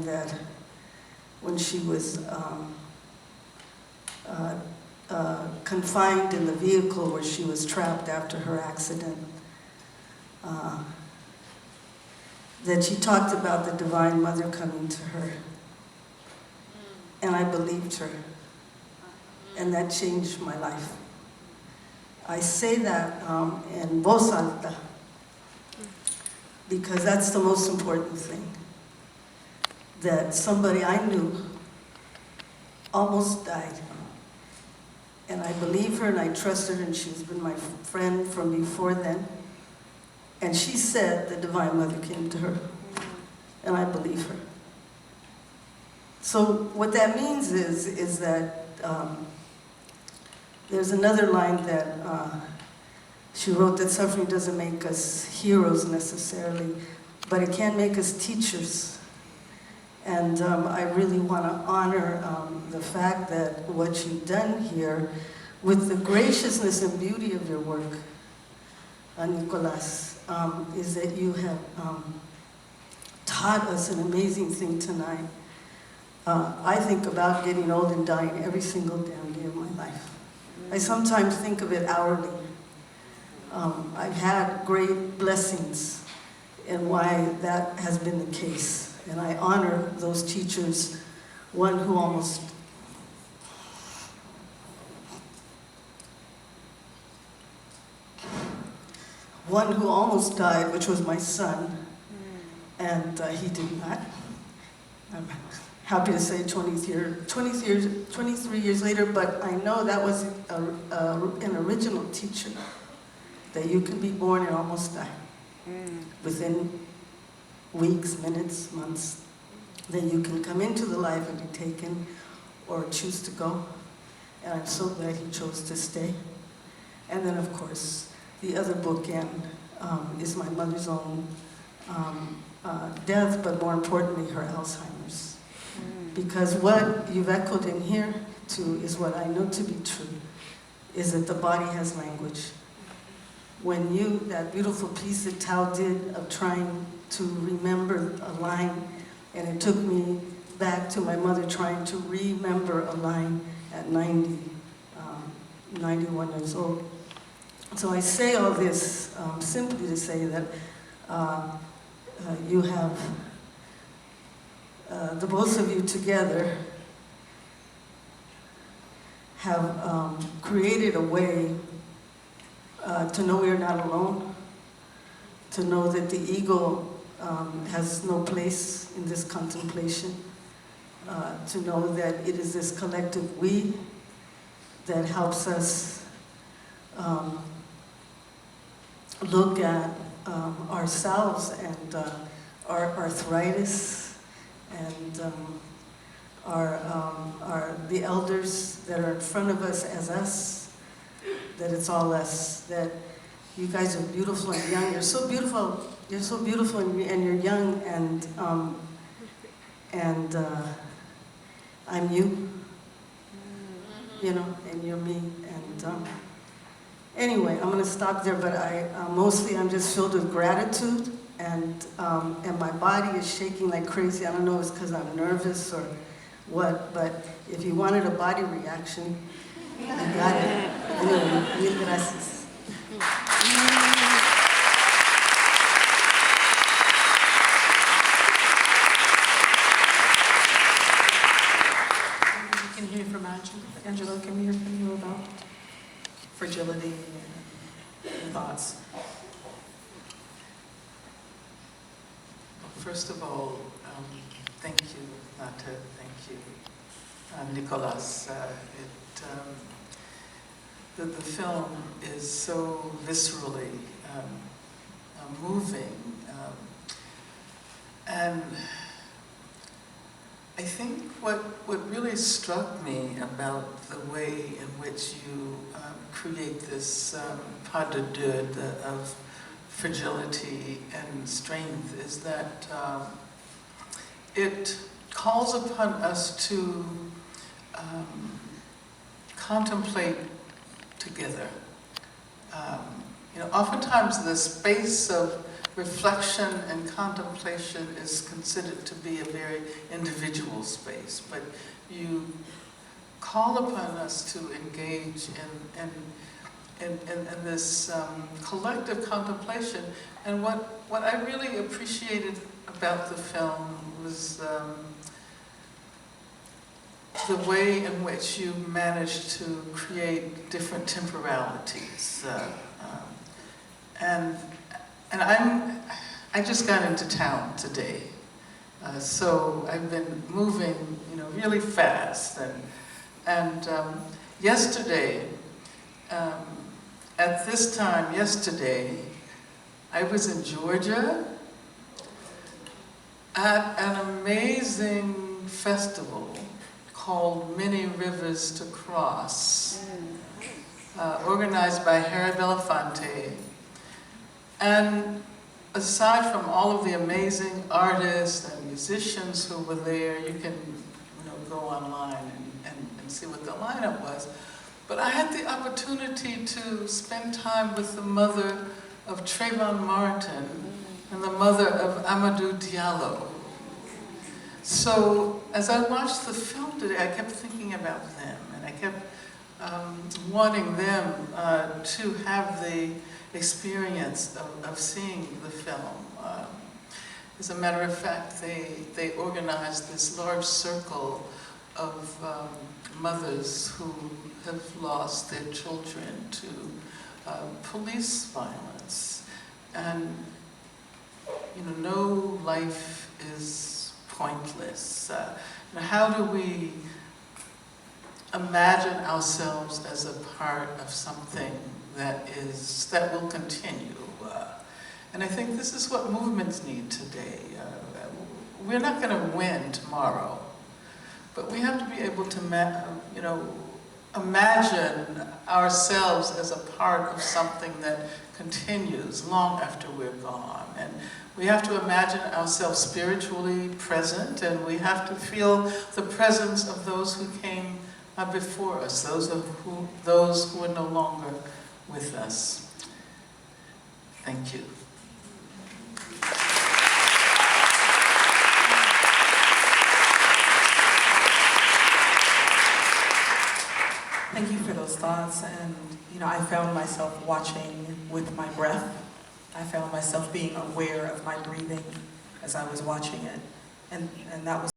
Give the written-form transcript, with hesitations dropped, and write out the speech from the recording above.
saying that when she was confined in the vehicle where she was trapped after her accident, that she talked about the Divine Mother coming to her. And I believed her. And that changed my life. I say that in voz alta, because that's the most important thing. That somebody I knew almost died. And I believe her and I trust her, and she's been my friend from before then. And she said the Divine Mother came to her. And I believe her. So what that means is that there's another line that she wrote, that suffering doesn't make us heroes necessarily, but it can make us teachers. And I really want to honor the fact that what you've done here, with the graciousness and beauty of your work, Nicolas, is that you have taught us an amazing thing tonight. I think about getting old and dying every single damn day of my life. I sometimes think of it hourly. I've had great blessings in why that has been the case. And I honor those teachers, one who almost died, which was my son, and he did not. I'm happy to say 23 years later, but I know that was an original teacher, that you can be born and almost die within weeks, minutes, months. Then you can come into the life and be taken or choose to go. And I'm so glad he chose to stay. And then, of course, the other bookend is my mother's own death, but more importantly, her Alzheimer's. Because what you've echoed in here, too, is what I know to be true, is that the body has language. When that beautiful piece that Tao did of trying to remember a line, and it took me back to my mother trying to remember a line at 91 years old. So I say all this simply to say that you have, the both of you together have created a way to know we are not alone, to know that the ego has no place in this contemplation, to know that it is this collective we that helps us look at ourselves and our arthritis and the elders that are in front of us as us, that it's all us, that you guys are beautiful and young. You're so beautiful and you're young, and I'm you, you know, and you're me. And anyway, I'm gonna stop there, but mostly I'm just filled with gratitude, and my body is shaking like crazy. I don't know if it's because I'm nervous or what, but if you wanted a body reaction, you got it. Anyway, mil gracias. We can hear from Angela. Can we hear from you about fragility and thoughts? First of all, thank you, Lata. Thank you, Nicolas. The film is so viscerally moving, and I think what really struck me about the way in which you create this pas de deux of fragility and strength is that it calls upon us to contemplate together. Oftentimes the space of reflection and contemplation is considered to be a very individual space, but you call upon us to engage in this collective contemplation. And what I really appreciated about the film was the way in which you managed to create different temporalities. And I just got into town today, so I've been moving, really fast. And yesterday, at this time yesterday, I was in Georgia at an amazing festival called Many Rivers to Cross, organized by Harry Belafonte. And aside from all of the amazing artists and musicians who were there, you can go online and see what the lineup was. But I had the opportunity to spend time with the mother of Trayvon Martin and the mother of Amadou Diallo. So as I watched the film today, I kept thinking about them, and I kept wanting them to have the experience of seeing the film. As a matter of fact, they organized this large circle of mothers who have lost their children to police violence. And no life is pointless. How do we imagine ourselves as a part of something that will continue? And I think this is what movements need today. We're not going to win tomorrow, but we have to be able to, imagine ourselves as a part of something that continues long after we're gone. And we have to imagine ourselves spiritually present, and we have to feel the presence of those who came before us, those who are no longer with us. Thank you. Thank you for those thoughts. And, I found myself watching with my breath. I found myself being aware of my breathing as I was watching it. And that was